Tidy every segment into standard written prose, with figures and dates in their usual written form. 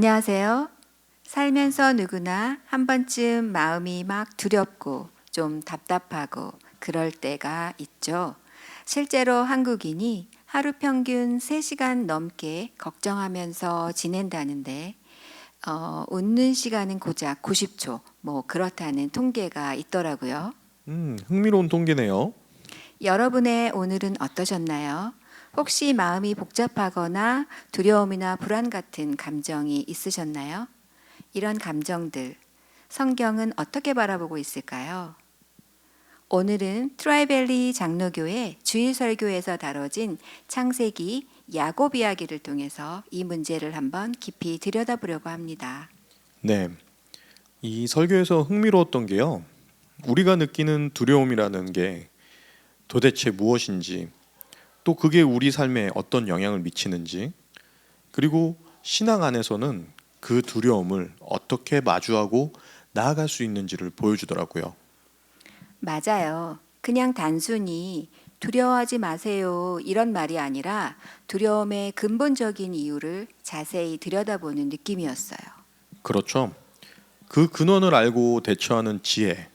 안녕하세요. 살면서 누구나 한 번쯤 마음이 막 두렵고 좀 답답하고 그럴 때가 있죠. 실제로 한국인이 하루 평균 3시간 넘게 걱정하면서 지낸다는데, 웃는 시간은 고작 90초, 뭐 그렇다는 통계가 있더라고요. 흥미로운 통계네요. 여러분의 오늘은 어떠셨나요? 혹시 마음이 복잡하거나 두려움이나 불안 같은 감정이 있으셨나요? 이런 감정들, 성경은 어떻게 바라보고 있을까요? 오늘은 트라이밸리 장로교회 주일 설교에서 다뤄진 창세기 야곱 이야기를 통해서 이 문제를 한번 깊이 들여다보려고 합니다. 네, 이 설교에서 흥미로웠던 게요. 우리가 느끼는 두려움이라는 게 도대체 무엇인지, 또 그게 우리 삶에 어떤 영향을 미치는지, 그리고 신앙 안에서는 그 두려움을 어떻게 마주하고 나아갈 수 있는지를 보여주더라고요. 맞아요. 그냥 단순히 두려워하지 마세요. 이런 말이 아니라 두려움의 근본적인 이유를 자세히 들여다보는 느낌이었어요. 그렇죠. 그 근원을 알고 대처하는 지혜,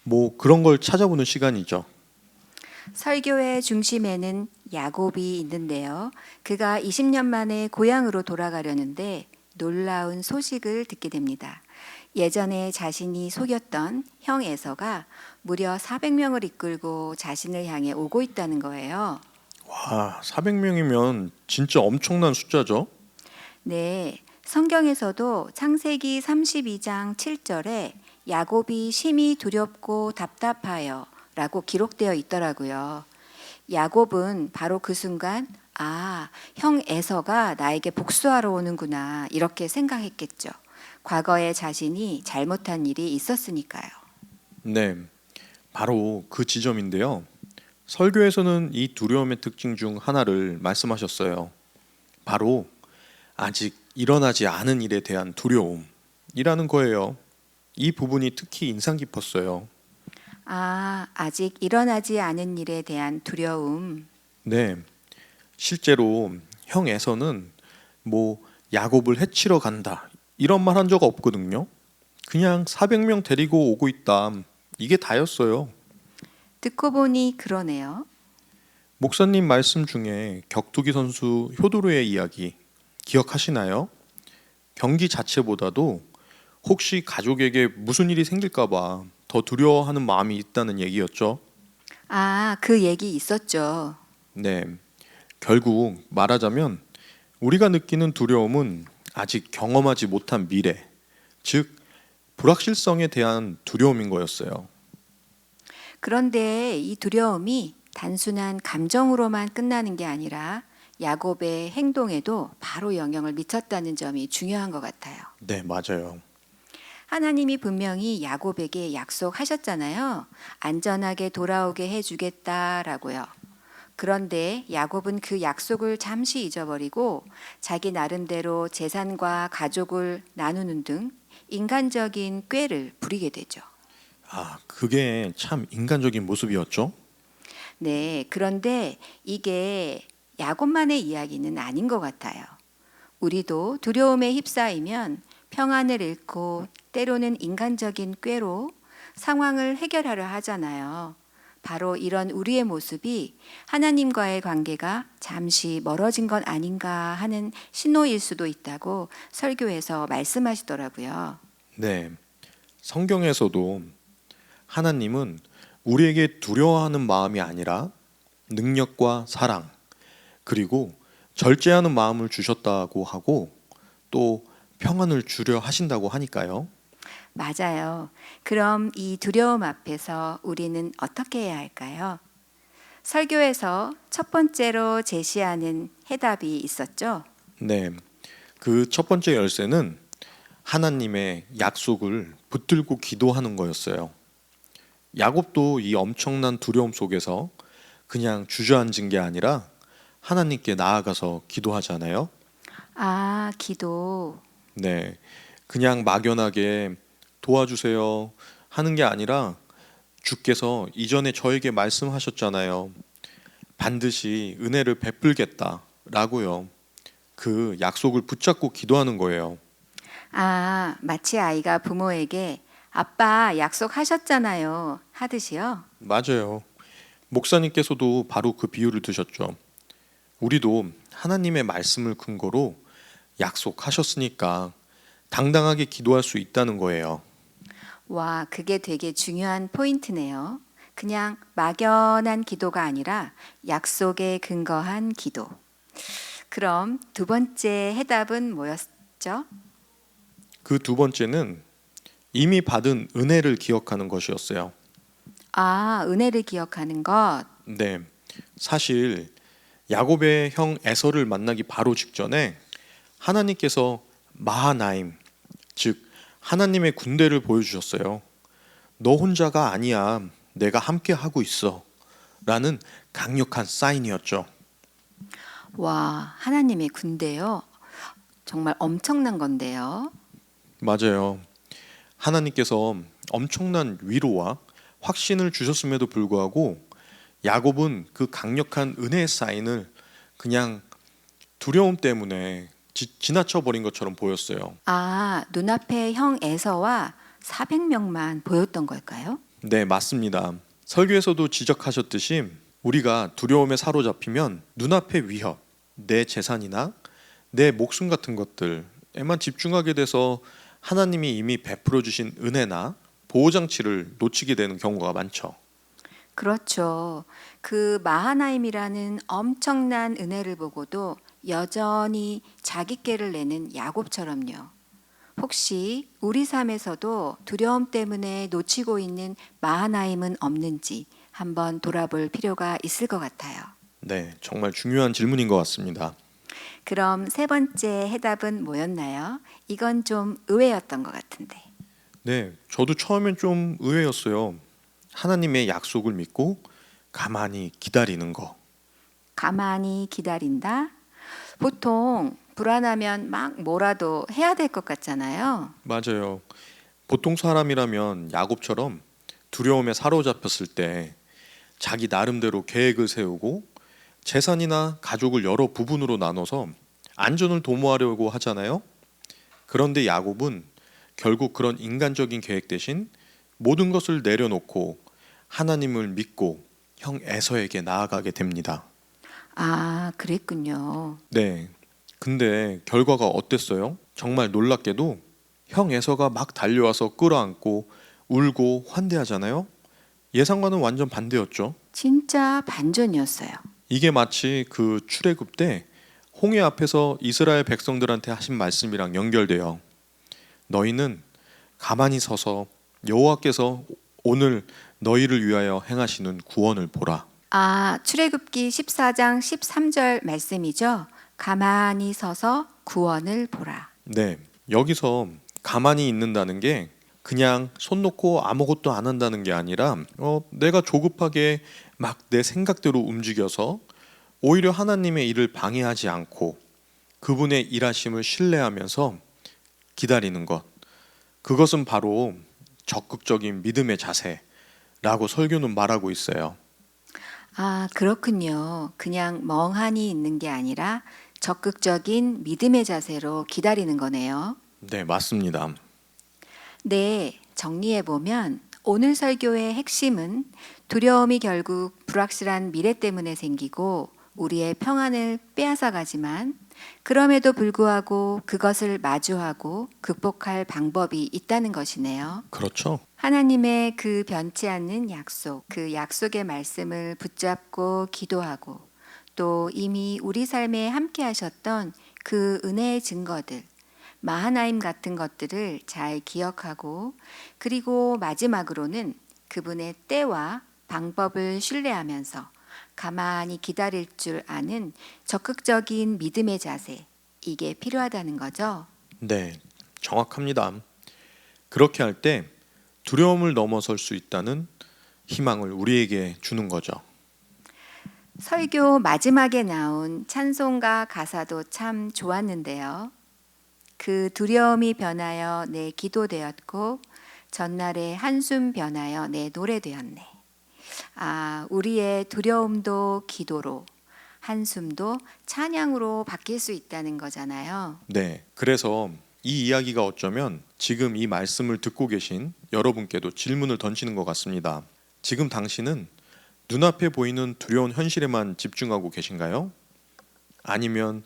뭐 그런 걸 찾아보는 시간이죠. 설교의 중심에는 야곱이 있는데요. 그가 20년 만에 고향으로 돌아가려는데 놀라운 소식을 듣게 됩니다. 예전에 자신이 속였던 형 에서가 무려 400명을 이끌고 자신을 향해 오고 있다는 거예요. 와, 400명이면 진짜 엄청난 숫자죠. 네, 성경에서도 창세기 32장 7절에 야곱이 심히 두렵고 답답하여 라고 기록되어 있더라고요. 야곱은 바로 그 순간 형 에서가 나에게 복수하러 오는구나 이렇게 생각했겠죠. 과거에 자신이 잘못한 일이 있었으니까요. 네, 바로 그 지점인데요. 설교에서는 이 두려움의 특징 중 하나를 말씀하셨어요. 바로 아직 일어나지 않은 일에 대한 두려움이라는 거예요. 이 부분이 특히 인상 깊었어요. 아직 일어나지 않은 일에 대한 두려움. 네, 실제로 형에서는 뭐 야곱을 해치러 간다 이런 말 한 적 없거든요. 그냥 400명 데리고 오고 있다. 이게 다였어요. 듣고 보니 그러네요. 목사님 말씀 중에 격투기 선수 효도르의 이야기 기억하시나요? 경기 자체보다도 혹시 가족에게 무슨 일이 생길까봐 더 두려워하는 마음이 있다는 얘기였죠. 그 얘기 있었죠. 네. 결국 말하자면 우리가 느끼는 두려움은 아직 경험하지 못한 미래, 즉, 불확실성에 대한 두려움인 거였어요. 그런데 이 두려움이 단순한 감정으로만 끝나는 게 아니라 야곱의 행동에도 바로 영향을 미쳤다는 점이 중요한 것 같아요. 네, 맞아요. 하나님이 분명히 야곱에게 약속하셨잖아요. 안전하게 돌아오게 해주겠다라고요. 그런데 야곱은 그 약속을 잠시 잊어버리고 자기 나름대로 재산과 가족을 나누는 등 인간적인 꾀를 부리게 되죠. 그게 참 인간적인 모습이었죠. 네, 그런데 이게 야곱만의 이야기는 아닌 것 같아요. 우리도 두려움에 휩싸이면 평안을 잃고 때로는 인간적인 꾀로 상황을 해결하려 하잖아요. 바로 이런 우리의 모습이 하나님과의 관계가 잠시 멀어진 건 아닌가 하는 신호일 수도 있다고 설교에서 말씀하시더라고요. 네. 성경에서도 하나님은 우리에게 두려워하는 마음이 아니라 능력과 사랑, 그리고 절제하는 마음을 주셨다고 하고 또 평안을 주려 하신다고 하니까요. 맞아요. 그럼 이 두려움 앞에서 우리는 어떻게 해야 할까요? 설교에서 첫 번째로 제시하는 해답이 있었죠. 네. 그 첫 번째 열쇠는 하나님의 약속을 붙들고 기도하는 거였어요. 야곱도 이 엄청난 두려움 속에서 그냥 주저앉은 게 아니라 하나님께 나아가서 기도하잖아요. 기도. 네. 그냥 막연하게 도와주세요 하는 게 아니라 주께서 이전에 저에게 말씀하셨잖아요. 반드시 은혜를 베풀겠다라고요. 그 약속을 붙잡고 기도하는 거예요. 마치 아이가 부모에게 아빠 약속하셨잖아요 하듯이요. 맞아요. 목사님께서도 바로 그 비유를 드셨죠. 우리도 하나님의 말씀을 근거로 약속하셨으니까 당당하게 기도할 수 있다는 거예요. 와, 그게 되게 중요한 포인트네요. 그냥 막연한 기도가 아니라 약속에 근거한 기도. 그럼 두 번째 해답은 뭐였죠? 그 두 번째는 이미 받은 은혜를 기억하는 것이었어요. 은혜를 기억하는 것. 네. 사실 야곱의 형 에서를 만나기 바로 직전에 하나님께서 마하나임, 즉 하나님의 군대를 보여주셨어요. 너 혼자가 아니야. 내가 함께 하고 있어. 라는 강력한 사인이었죠. 와, 하나님의 군대요. 정말 엄청난 건데요. 맞아요. 하나님께서 엄청난 위로와 확신을 주셨음에도 불구하고 야곱은 그 강력한 은혜의 사인을 그냥 두려움 때문에 지나쳐 버린 것처럼 보였어요. 눈앞에 형 에서와 400명만 보였던 걸까요? 네, 맞습니다. 설교에서도 지적하셨듯이 우리가 두려움에 사로잡히면 눈앞의 위협, 내 재산이나 내 목숨 같은 것들에만 집중하게 돼서 하나님이 이미 베풀어 주신 은혜나 보호 장치를 놓치게 되는 경우가 많죠. 그렇죠. 그 마하나임이라는 엄청난 은혜를 보고도 여전히 자기 꾀를 내는 야곱처럼요. 혹시 우리 삶에서도 두려움 때문에 놓치고 있는 마하나임은 없는지 한번 돌아볼 필요가 있을 것 같아요. 네, 정말 중요한 질문인 것 같습니다. 그럼 세 번째 해답은 뭐였나요? 이건 좀 의외였던 것 같은데. 네, 저도 처음엔 좀 의외였어요. 하나님의 약속을 믿고 가만히 기다리는 거. 가만히 기다린다? 보통 불안하면 막 뭐라도 해야 될 것 같잖아요. 맞아요. 보통 사람이라면 야곱처럼 두려움에 사로잡혔을 때 자기 나름대로 계획을 세우고 재산이나 가족을 여러 부분으로 나눠서 안전을 도모하려고 하잖아요. 그런데 야곱은 결국 그런 인간적인 계획 대신 모든 것을 내려놓고 하나님을 믿고 형 에서에게 나아가게 됩니다. 그랬군요. 네. 근데 결과가 어땠어요? 정말 놀랍게도 형 에서가 막 달려와서 끌어안고 울고 환대하잖아요. 예상과는 완전 반대였죠. 진짜 반전이었어요. 이게 마치 그 출애굽 때 홍해 앞에서 이스라엘 백성들한테 하신 말씀이랑 연결돼요. 너희는 가만히 서서 여호와께서 오늘 너희를 위하여 행하시는 구원을 보라. 출애굽기 14장 13절 말씀이죠. 가만히 서서 구원을 보라. 네. 여기서 가만히 있는다는 게 그냥 손 놓고 아무것도 안 한다는 게 아니라 내가 조급하게 막 내 생각대로 움직여서 오히려 하나님의 일을 방해하지 않고 그분의 일하심을 신뢰하면서 기다리는 것. 그것은 바로 적극적인 믿음의 자세라고 설교는 말하고 있어요. 그렇군요. 그냥 멍하니 있는 게 아니라 적극적인 믿음의 자세로 기다리는 거네요. 네, 맞습니다. 네, 정리해 보면 오늘 설교의 핵심은 두려움이 결국 불확실한 미래 때문에 생기고 우리의 평안을 빼앗아 가지만 그럼에도 불구하고 그것을 마주하고 극복할 방법이 있다는 것이네요. 그렇죠. 하나님의 그 변치 않는 약속, 그 약속의 말씀을 붙잡고 기도하고 또 이미 우리 삶에 함께 하셨던 그 은혜의 증거들, 마하나임 같은 것들을 잘 기억하고 그리고 마지막으로는 그분의 때와 방법을 신뢰하면서 가만히 기다릴 줄 아는 적극적인 믿음의 자세, 이게 필요하다는 거죠. 네, 정확합니다. 그렇게 할 때 두려움을 넘어설 수 있다는 희망을 우리에게 주는 거죠. 설교 마지막에 나온 찬송가 가사도 참 좋았는데요. 그 두려움이 변하여 내 기도 되었고 전날의 한숨 변하여 내 노래 되었네. 우리의 두려움도 기도로 한숨도 찬양으로 바뀔 수 있다는 거잖아요. 네, 그래서 이 이야기가 어쩌면 지금 이 말씀을 듣고 계신 여러분께도 질문을 던지는 것 같습니다. 지금 당신은 눈앞에 보이는 두려운 현실에만 집중하고 계신가요? 아니면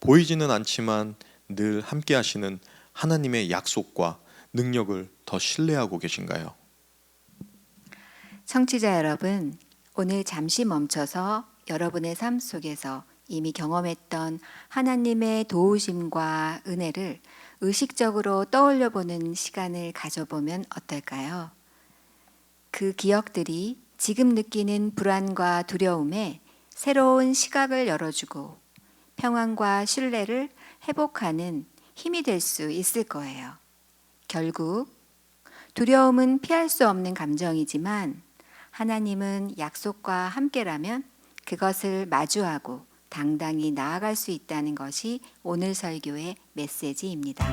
보이지는 않지만 늘 함께 하시는 하나님의 약속과 능력을 더 신뢰하고 계신가요? 청취자 여러분, 오늘 잠시 멈춰서 여러분의 삶 속에서 이미 경험했던 하나님의 도우심과 은혜를 의식적으로 떠올려 보는 시간을 가져보면 어떨까요? 그 기억들이 지금 느끼는 불안과 두려움에 새로운 시각을 열어주고 평안과 신뢰를 회복하는 힘이 될 수 있을 거예요. 결국 두려움은 피할 수 없는 감정이지만 하나님은 약속과 함께라면 그것을 마주하고 당당히 나아갈 수 있다는 것이 오늘 설교의 메시지입니다.